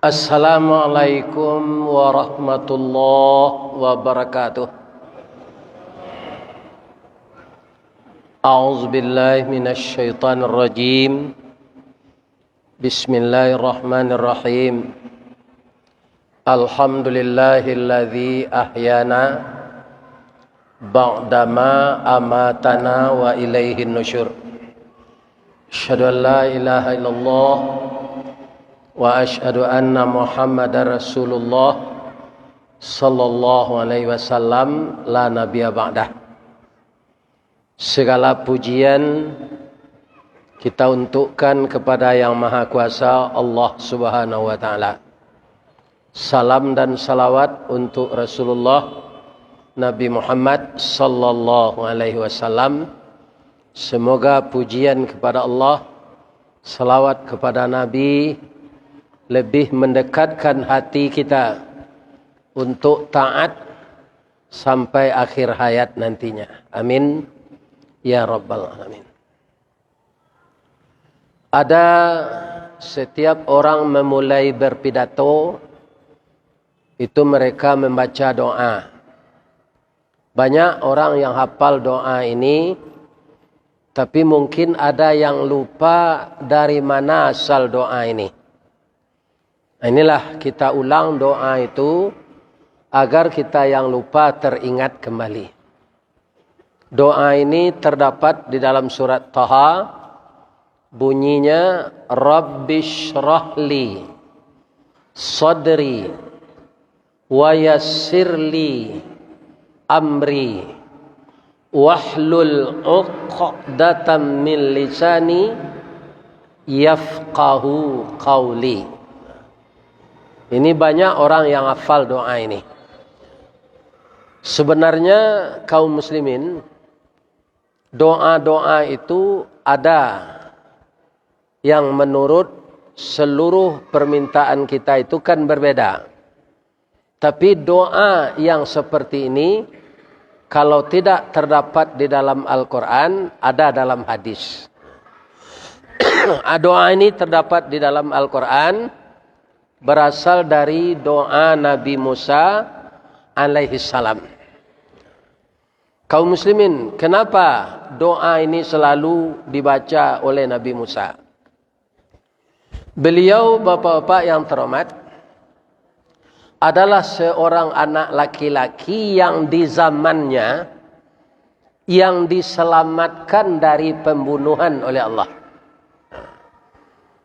Assalamualaikum warahmatullahi wabarakatuh. A'udzu billahi minasy syaithanir rajim. Bismillahirrahmanirrahim. Alhamdulillahilladzi ahyana ba'dama amatana wa ilaihin nusyur. Asyhadu an la ilaha illallah wa asyhadu anna Muhammadar Rasulullah sallallahu alaihi wasallam la nabiyya ba'dah. Segala pujian kita untukkan kepada Yang Maha Kuasa Allah Subhanahu wa taala. Salam dan salawat untuk Rasulullah Nabi Muhammad sallallahu alaihi wasallam. Semoga pujian kepada Allah, salawat kepada Nabi lebih mendekatkan hati kita untuk taat sampai akhir hayat nantinya. Amin ya rabbal alamin. Ada setiap orang memulai berpidato itu mereka membaca doa. Banyak orang yang hafal doa ini, tapi mungkin ada yang lupa dari mana asal doa ini. Inilah kita ulang doa itu agar kita yang lupa teringat kembali. Doa ini terdapat di dalam surat Taha. Bunyinya Rabbishrahli sadri wa yassirli amri wahlul 'uqdatam min lisani yafqahu qawli. Ini banyak orang yang hafal doa ini. Sebenarnya kaum muslimin, doa-doa itu ada yang menurut seluruh permintaan kita itu kan berbeda. Tapi doa yang seperti ini, kalau tidak terdapat di dalam Al-Quran, ada dalam hadis. Doa ini terdapat di dalam Al-Quran, berasal dari doa Nabi Musa alaihi salam. Kaum muslimin, kenapa doa ini selalu dibaca oleh Nabi Musa? Beliau, bapak-bapak yang terhormat, adalah seorang anak laki-laki yang di zamannya yang diselamatkan dari pembunuhan oleh Allah.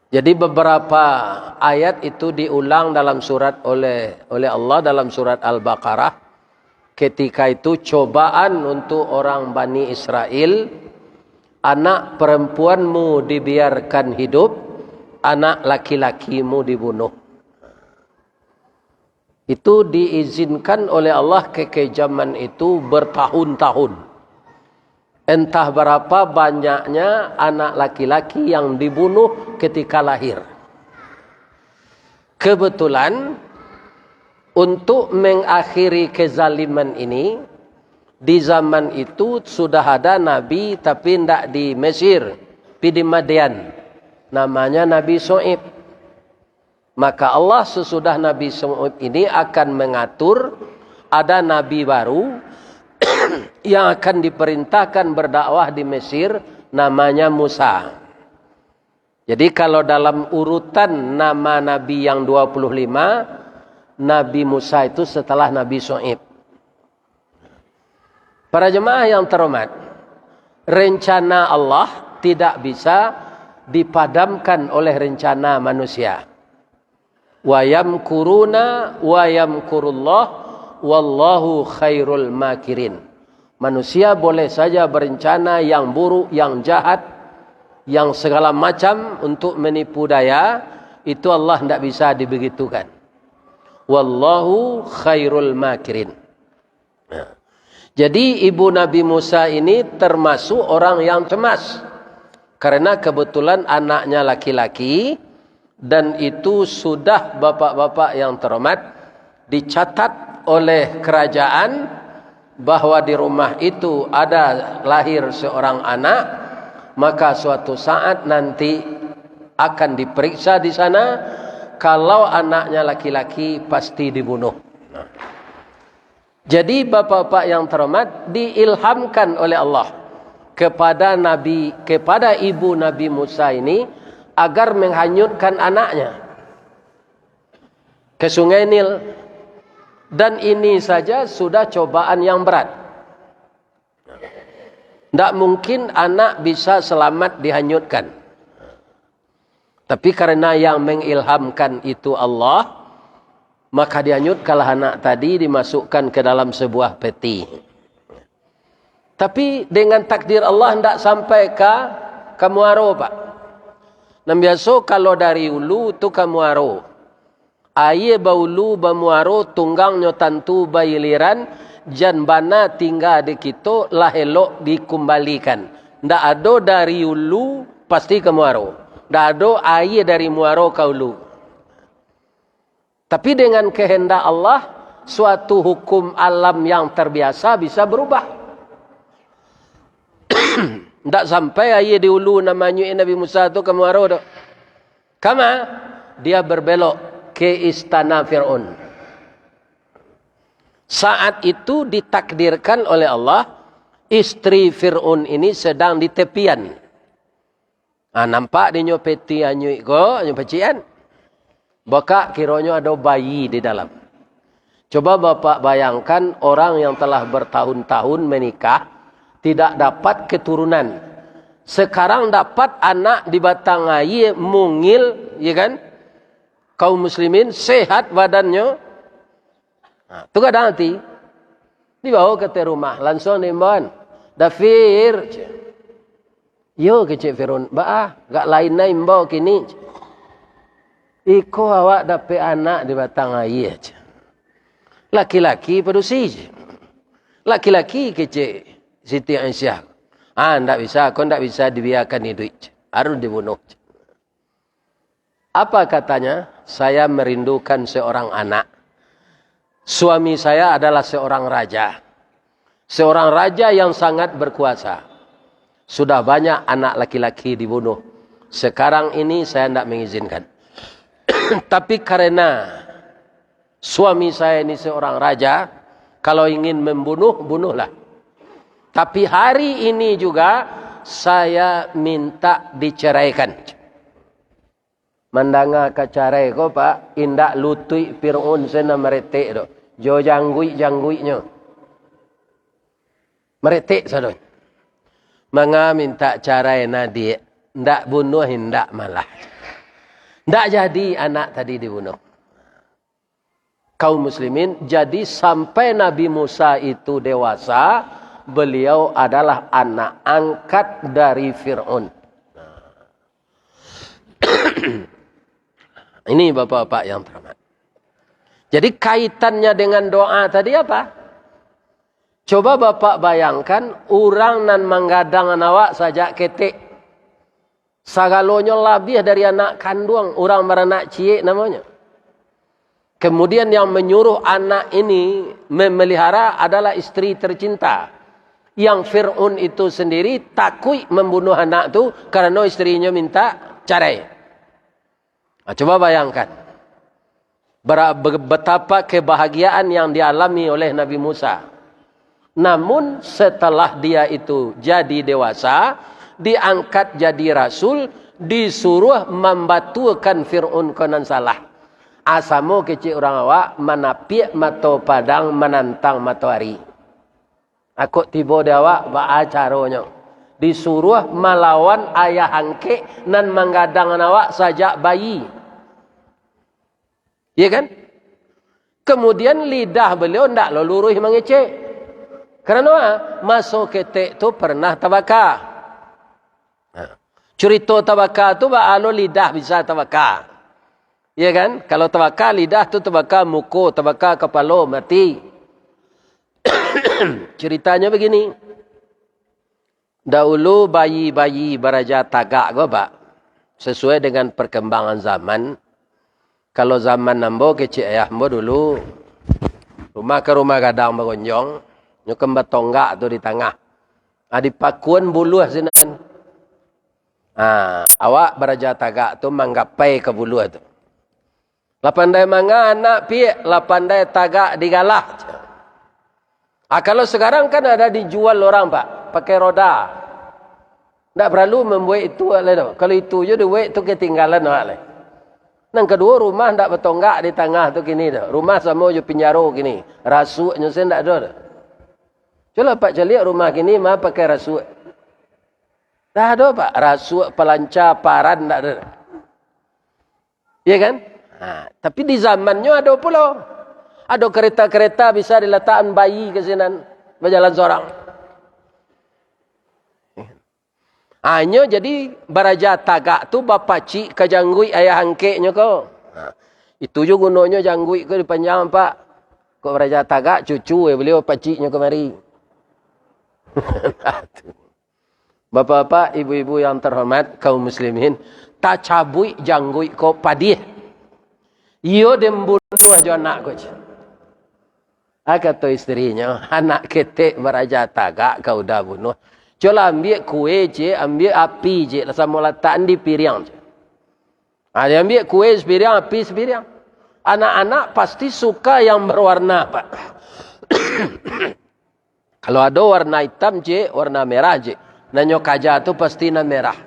Jadi beberapa ayat itu diulang dalam surat oleh Allah dalam surat Al-Baqarah. Ketika itu cobaan untuk orang Bani Israel, anak perempuanmu dibiarkan hidup, anak laki-lakimu dibunuh. Itu diizinkan oleh Allah kekejaman itu bertahun-tahun. Entah berapa banyaknya anak laki-laki yang dibunuh ketika lahir. Kebetulan untuk mengakhiri kezaliman ini, di zaman itu sudah ada nabi tapi tidak di Mesir, tapi di Madian. Namanya Nabi Shu'aib. Maka Allah sesudah Nabi Shu'aib ini akan mengatur ada nabi baru yang akan diperintahkan berdakwah di Mesir, namanya Musa. Jadi kalau dalam urutan nama Nabi yang 25, Nabi Musa itu setelah Nabi Shu'aib. Para jemaah yang terhormat, rencana Allah tidak bisa dipadamkan oleh rencana manusia. Wa yamkuruna wa yamkurullah wallahu khairul makirin. Manusia boleh saja berencana yang buruk, yang jahat, yang segala macam untuk menipu daya. Itu Allah tidak bisa dibegitukan. Wallahu khairul makirin. Jadi ibu Nabi Musa ini termasuk orang yang cemas. Karena kebetulan anaknya laki-laki. Dan itu sudah bapak-bapak yang terhormat dicatat oleh kerajaan bahwa di rumah itu ada lahir seorang anak, maka suatu saat nanti akan diperiksa di sana. Kalau anaknya laki-laki pasti dibunuh. Jadi bapak-bapak yang terhormat, diilhamkan oleh Allah kepada ibu Nabi Musa ini agar menghanyutkan anaknya ke Sungai Nil. Dan ini saja sudah cobaan yang berat. Tidak mungkin anak bisa selamat dihanyutkan. Tapi karena yang mengilhamkan itu Allah, maka dihanyutkanlah anak tadi, dimasukkan ke dalam sebuah peti. Tapi dengan takdir Allah tidak sampai ke Muaro, Pak. Dan biasa kalau dari ulu tu ke Muaro. Aye baulu bamuaro tunggang nyotantu bayiliran jan bana tinggal di kita lah elok dikembalikan. Ndak ada dari ulu pasti ke Muaro. Ndak ada aye dari Muaro ke ulu. Tapi dengan kehendak Allah, suatu hukum alam yang terbiasa bisa berubah. Ndak sampai aye di ulu namanya Nabi Musa tu ke Muaro. Kama dia berbelok ke istana Fir'aun. Saat itu ditakdirkan oleh Allah, istri Fir'aun ini sedang di tepian. Nampak dia peti anyui ko, anyu pecian. Baka kiranya ada bayi di dalam. Coba Bapak bayangkan orang yang telah bertahun-tahun menikah, tidak dapat keturunan. Sekarang dapat anak di batang air, mungil, ya kan? Kaum muslimin sehat badannya. Tu kadang nanti dibawa ke rumah, langsung nimban. Dafir. Yo ke Cik Firun, gak lain naik bawa kini. Iko awak dapat anak di batang air. Laki-laki pedusi. Laki-laki ke Cik Siti Aisyah. Ndak bisa, kau ndak bisa dibiarkan hidup. Harus dibunuh. Apa katanya? Saya merindukan seorang anak. Suami saya adalah seorang raja. Seorang raja yang sangat berkuasa. Sudah banyak anak laki-laki dibunuh. Sekarang ini saya tidak mengizinkan. Tapi karena suami saya ini seorang raja, kalau ingin membunuh, bunuhlah. Tapi hari ini juga saya minta diceraikan. Mandanga kacarai ko Pak, indak lutui Fir'aun sena meretik do. Jo janggui-jangguinya. Meretik sadon. Manga minta carai nadi, ndak bunuh hendak malah. Ndak jadi anak tadi dibunuh. Kaum muslimin, jadi sampai Nabi Musa itu dewasa, beliau adalah anak angkat dari Fir'aun. Ini bapak-bapak yang terhormat. Jadi kaitannya dengan doa tadi apa? Coba bapak bayangkan, orang nan menggadang awak saja ketik. Sagalonya lebih dari anak kandung, orang beranak ciek namanya. Kemudian yang menyuruh anak ini memelihara adalah istri tercinta. Yang Fir'aun itu sendiri takut membunuh anak itu karena istrinya minta cerai. Coba bayangkan. Betapa kebahagiaan yang dialami oleh Nabi Musa. Namun setelah dia itu jadi dewasa, diangkat jadi rasul, disuruh membatukan Fir'aun konon salah. Asamu kecil orang awak menapiak mato padang menantang matahari. Aku tiba awak baca caranya. Disuruh melawan ayah angke nan menggadang awak sajak bayi. Ya kan? Kemudian lidah beliau tidak luluruh mengecek. Kerana masuk ketek tu pernah tabaka. Cerita tabaka tu ba'alo lidah bisa tabaka. Ya kan? Kalau tabaka lidah tu tabaka muka, tabaka kepala mati. Ceritanya begini. Dahulu bayi-bayi beraja tagak ko Pak. Sesuai dengan perkembangan zaman. Kalau zaman nambo kecil ayah mbo dulu. Rumah ke rumah gadang bergonjong. Nyo tonggak tu di tengah. Di pakuan buluh sinan. Awak beraja tagak tu manggapai ke buluh tu. Lapandai manga anak piye, lapandai tagak digalah. Kalau sekarang kan ada dijual orang Pak, pakai roda. Tak perlu membuat itu oleh. Kalau itu je duit tu ketinggalan oleh. Yang kedua rumah tak bertonggak di tengah tu kini dah. Rumah sama je pinjaro kini. Rasuknya saya tak ada dah. Coba Pak celiak rumah kini mah pakai rasuk. Tak ada Pak, rasuk pelancar paran tak ada. Ya kan? Tapi di zamannya ada pula. Ada kereta-kereta bisa diletakkan bayi ke sinan berjalan seorang. Hanya jadi baraja tagak tu bapa cik ke janggui ayah angkeknya kau. Itu juga gunanya janggui ke dipanjang Pak. Kau baraja tagak cucu beliau bapa ciknya kemari. Bapak-bapak, ibu-ibu yang terhormat kaum muslimin, tak cabui janggui kau padih. Iyo dembunuh aja anak kau. Kata isterinya, anak ketek beraja tagak kau dah bunuh. Coba ambil kue je, ambil api je, sama letakkan di piring je. Dia ambil kue sepiring, api sepiring. Anak-anak pasti suka yang berwarna Pak. Kalau ada warna hitam je, warna merah je. Nanyo kaja tu pasti na merah.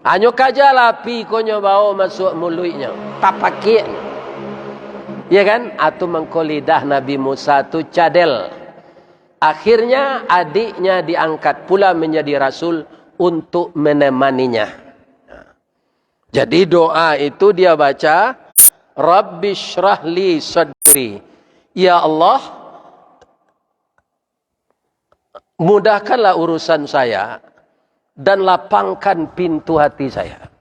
Anyo kaja lah api konyo bawa masuk mulutnya. Tak pakai. Ya kan? Atau mengkolidah Nabi Musa tu cadel. Akhirnya adiknya diangkat pula menjadi rasul untuk menemaninya. Jadi doa itu dia baca, Rabbi syrah li sadri. Ya Allah, mudahkanlah urusan saya dan lapangkan pintu hati saya.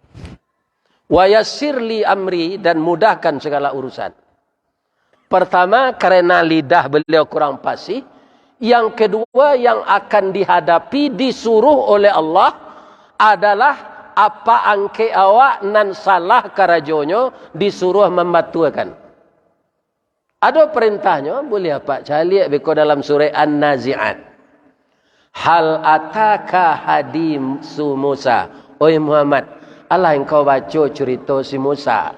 Wa yassir li amri, dan mudahkan segala urusan. Pertama, karena lidah beliau kurang fasih. Yang kedua, yang akan dihadapi, disuruh oleh Allah adalah apa angke awak nan salah karajonyo disuruh membatuakan. Ada perintahnya, boleh apa? Calik beko dalam surah An-Nazi'at. Hal ataka hadisu Musa. Oi Muhammad, Allah engkau baca cerita si Musa.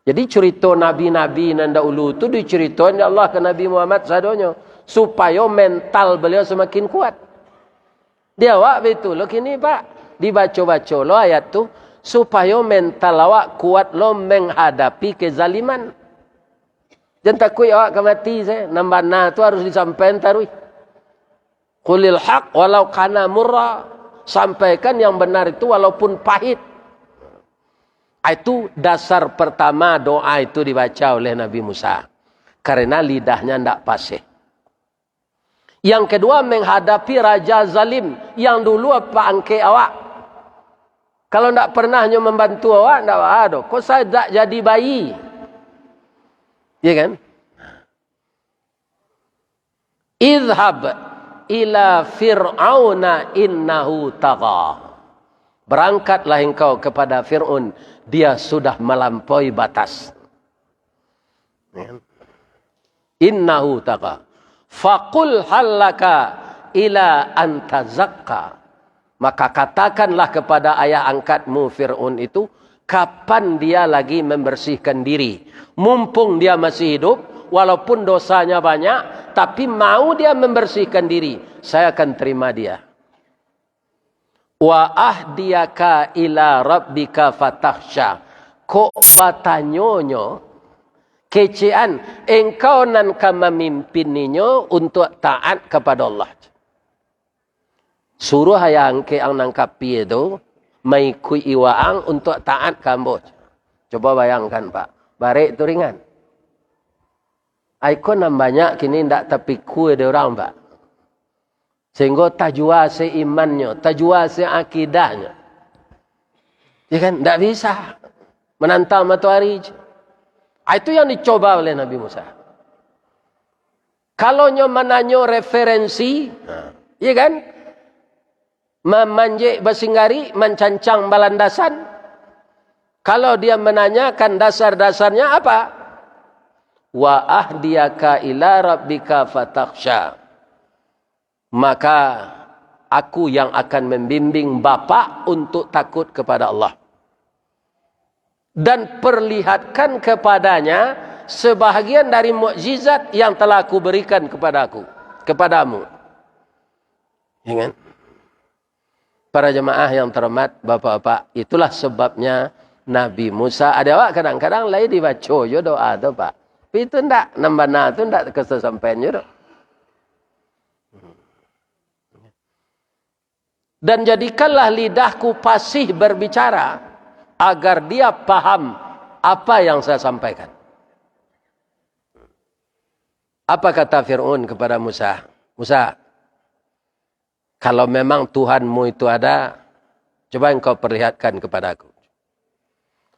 Jadi cerita nabi-nabi nan dahulu tu diceritakan Allah ke Nabi Muhammad sadonyo supaya mental beliau semakin kuat. Dia awak betul lo kini Pak, dibaca-baca lo ayat tu supaya mental awak kuat lo menghadapi kezaliman. Jangan takut awak akan mati saya. Nambana tu harus disampaikan tarui. Qulil haq walau kana murra. Sampaikan yang benar itu walaupun pahit. Itu dasar pertama doa itu dibaca oleh Nabi Musa. Karena lidahnya tidak fasih. Yang kedua, menghadapi raja zalim. Yang dulu apa angke awak. Kalau tidak pernah membantu awak, tidak ada. Kok saya tak jadi bayi? Ya kan? Idhab ila fir'auna innahu tagha. Berangkatlah engkau kepada Fir'aun. Dia sudah melampaui batas. Innahu tagha. Faqul hallaka ila antazakka. Maka katakanlah kepada ayah angkatmu Fir'aun itu, kapan dia lagi membersihkan diri. Mumpung dia masih hidup, walaupun dosanya banyak, tapi mau dia membersihkan diri, saya akan terima dia. Wa ahdiyaka ila rabbika fatahsya. Kok batanyonyo kecean engkau nan memimpininya untuk taat kepada Allah. Suruh hayang ke ang nangkapi itu mai kui iwaang untuk taat kambo. Coba bayangkan Pak, barek itu ringan. Aikon nam banyak kini ndak tapi kue de orang Pak. Sehingga tajwa seimannya, tajwa seakidahnya. Ya kan? Tak bisa menantang matahari. Itu yang dicoba oleh Nabi Musa. Kalau menanyo referensi, ya kan? Memanjik basinggari, mencancang balandasan. Kalau dia menanyakan dasar-dasarnya apa? wa ahdiyaka ila rabbika fatakhsha. Maka aku yang akan membimbing bapa untuk takut kepada Allah. Dan perlihatkan kepadanya sebahagian dari mukjizat yang telah aku berikan kepadamu. Ya kan? Para jemaah yang terhormat, bapak-bapak, itulah sebabnya Nabi Musa, ada awak kadang-kadang lain dibaca je doa tu pak. Tapi itu ndak, nambana tu ndak kesesampaian je. Dan jadikanlah lidahku fasih berbicara, agar dia paham apa yang saya sampaikan. Apa kata Fir'aun kepada Musa? Musa, kalau memang Tuhanmu itu ada, coba engkau perlihatkan kepadaku.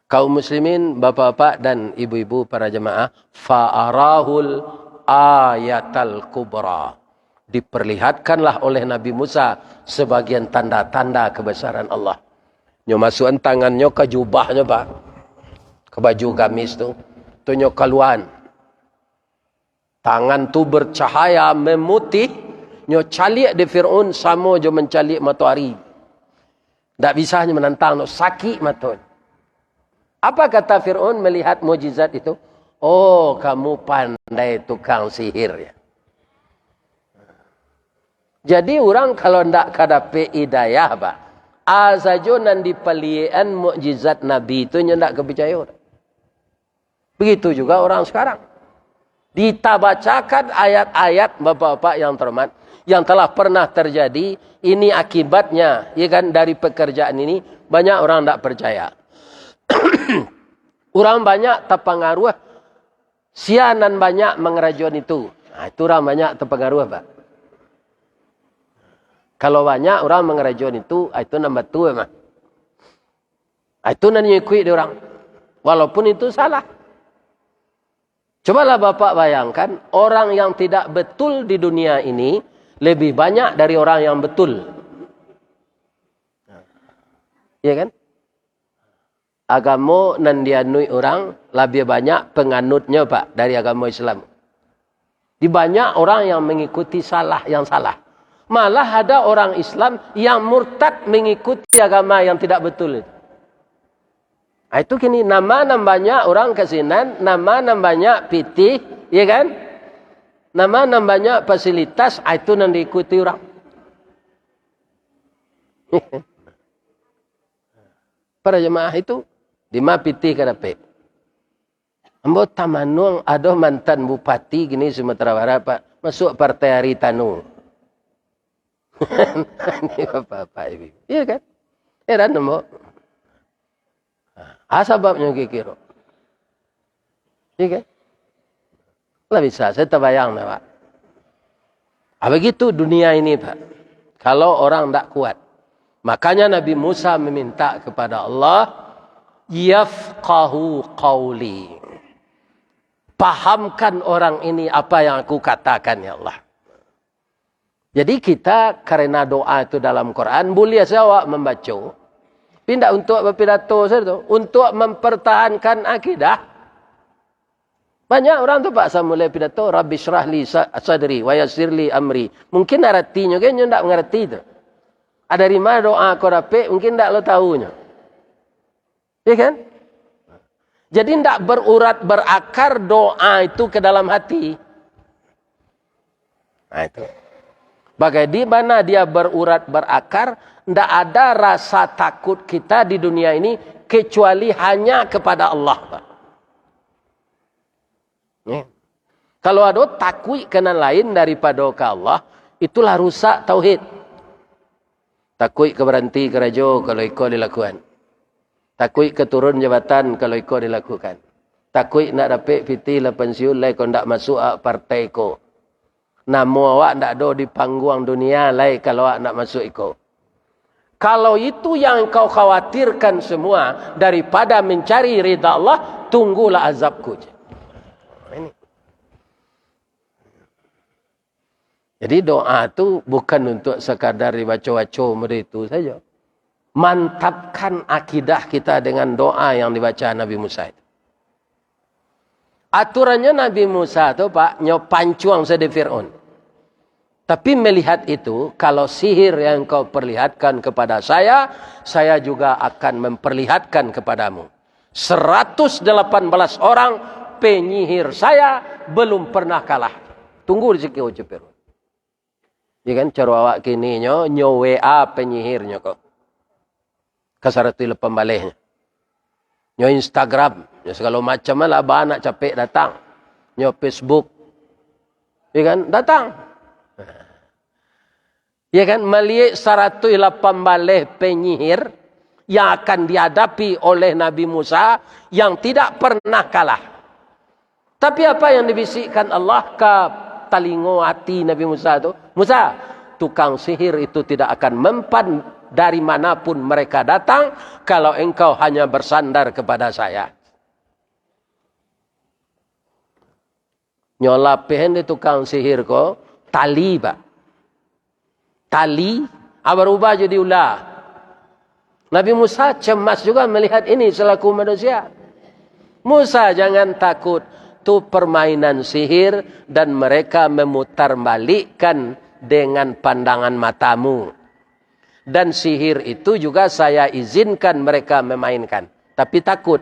Kaum muslimin, bapak-bapak dan ibu-ibu para jemaah, fa'arahul ayatal kubra. Diperlihatkanlah oleh Nabi Musa sebagian tanda-tanda kebesaran Allah. Nyo masukan tangannya ke jubahnya pak, ke baju gamis tu, tu nyo keluan. Tangan tu bercahaya memutih, nyo calik di Fir'aun sama jo mencalik matahari. Tak bisa hanya menantang, no, sakit matahari. Apa kata Fir'aun melihat mujizat itu? Oh, kamu pandai tukang sihir ya. Jadi orang kalau ndak kadape hidayah pak, saja nan dipelian mukjizat Nabi itu ndak kepercaya. Begitu juga orang sekarang. Ditabacakan ayat-ayat bapak-bapak yang terhormat yang telah pernah terjadi, ini akibatnya, ya kan, dari pekerjaan ini banyak orang ndak percaya. Orang banyak terpengaruh, sianan banyak mengerajun itu. Nah, itu orang banyak terpengaruh pak. Kalau banyak orang mengerajun itu nombor 2 memang. Itu nanti ikut dia orang. Walaupun itu salah. Cobalah bapak bayangkan, orang yang tidak betul di dunia ini lebih banyak dari orang yang betul. Iya kan? Agama nan dianui orang lebih banyak penganutnya pak dari agama Islam. Di banyak orang yang mengikuti yang salah. Malah ada orang Islam yang murtad mengikuti agama yang tidak betul. Itu kini nama banyak orang kesinan, nama banyak pitih, ya kan? Nama banyak fasilitas, itu yang diikuti orang. Para jemaah itu lima pitih kadape. Ambo tamanung ada mantan bupati gini Sumatera Barat pak, masuk partai Haritanu. Ini bapak-bapak ibu. Iya kan? Heran ambo. Sebabnya kikiro. Iya kan? Lah bisa, saya terbayang pak. Begitu dunia ini pak. Kalau orang tak kuat. Makanya Nabi Musa meminta kepada Allah, yafqahu qawli. Pahamkan orang ini apa yang aku katakan ya Allah. Jadi kita karena doa itu dalam Quran, boleh saya membaca. Tidak untuk berpidato saja, untuk mempertahankan akidah. Banyak orang tu pak mulai pidato, Rabbi syrah li sadri wa yassir li amri. Mungkin artinya kan dia tak mengerti tu. Ada dari mana doa kau dapat, mungkin tak lo tahunya. Ya kan? Jadi tidak berurat berakar doa itu ke dalam hati. Nah itu. Bagai di mana dia berurat berakar, tidak ada rasa takut kita di dunia ini kecuali hanya kepada Allah. Ya. Kalau ada takut kena lain daripada ke Allah, itulah rusak tauhid. Takut keberhenti kerajo kalau ikut dilakukan. Takut keturun jabatan kalau ikut dilakukan. Takut nak dapat fiti lah pensiun lai kalau tak masuk partai ko. Nama awak tak ada di panggung dunia lai kalau awak nak masuk ikut. Kalau itu yang kau khawatirkan semua daripada mencari ridha Allah, tunggulah azabku. Ini. Jadi doa itu bukan untuk sekadar dibaca-baca begitu saja. Mantapkan akidah kita dengan doa yang dibaca Nabi Musa itu. Aturannya Nabi Musa tu Pak, pancuang sede Fir'aun. Tapi melihat itu, kalau sihir yang kau perlihatkan kepada saya juga akan memperlihatkan kepadamu. 118 orang penyihir saya belum pernah kalah. Tunggu rezeki ucap Fir'aun. Ya kan, cara awak kini nyo WA penyihirnya kok. Kasarati lepas balehnya. Nyo Instagram, nyo segala macam lah anak capek datang. Nyo Facebook. Ya kan, datang. Ya kan, melihat 118 penyihir yang akan dihadapi oleh Nabi Musa yang tidak pernah kalah. Tapi apa yang dibisikkan Allah ke talingo hati Nabi Musa itu? Musa, tukang sihir itu tidak akan mempan dari manapun mereka datang kalau engkau hanya bersandar kepada saya. Nyolapehen di tukang sihir ko tali Pak. Tali berubah jadi ular. Nabi Musa cemas juga melihat ini selaku manusia. Musa jangan takut. Itu permainan sihir dan mereka memutarbalikkan dengan pandangan matamu. Dan sihir itu juga saya izinkan mereka memainkan. Tapi takut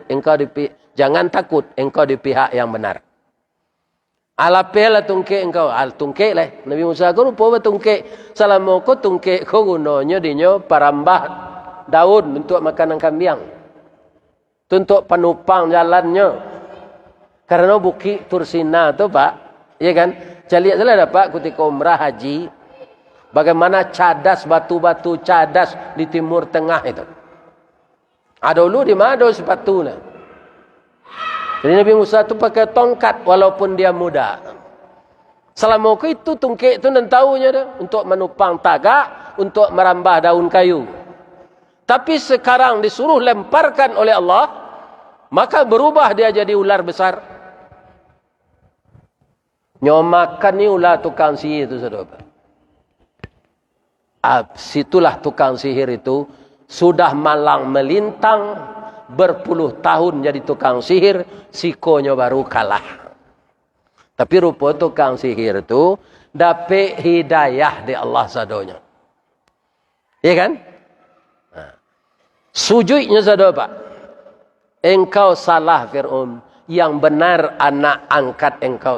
jangan takut engkau di pihak yang benar. Alapela tungke engkau, tungke lah. Nabi Musa ko rupa tungke. Salamo ko tungke ko gunonyo dinyo parambah daun untuk makanan kambing. Untuk penupang jalannya. Karena Bukit Tursina tu Pak, ya kan? Saya lihat salah dapat ketika umrah haji, bagaimana cadas batu-batu cadas di Timur Tengah itu. Ada dulu di mana ada sepatunya. Jadi Nabi Musa tu pakai tongkat walaupun dia muda. Selama itu tungkek itu dan tahunya dah untuk menupang tagak, untuk merambah daun kayu. Tapi sekarang disuruh lemparkan oleh Allah, maka berubah dia jadi ular besar. Nyomakan ni ular tukang sihir itu saudara. Situlah tukang sihir itu sudah malang melintang berpuluh tahun jadi tukang sihir, sikonya baru kalah. Tapi rupa tukang sihir itu dapat hidayah di Allah sadonya. Ya kan? Sujudnya saudara Pak. Engkau salah Fir'aun, yang benar anak angkat engkau ini.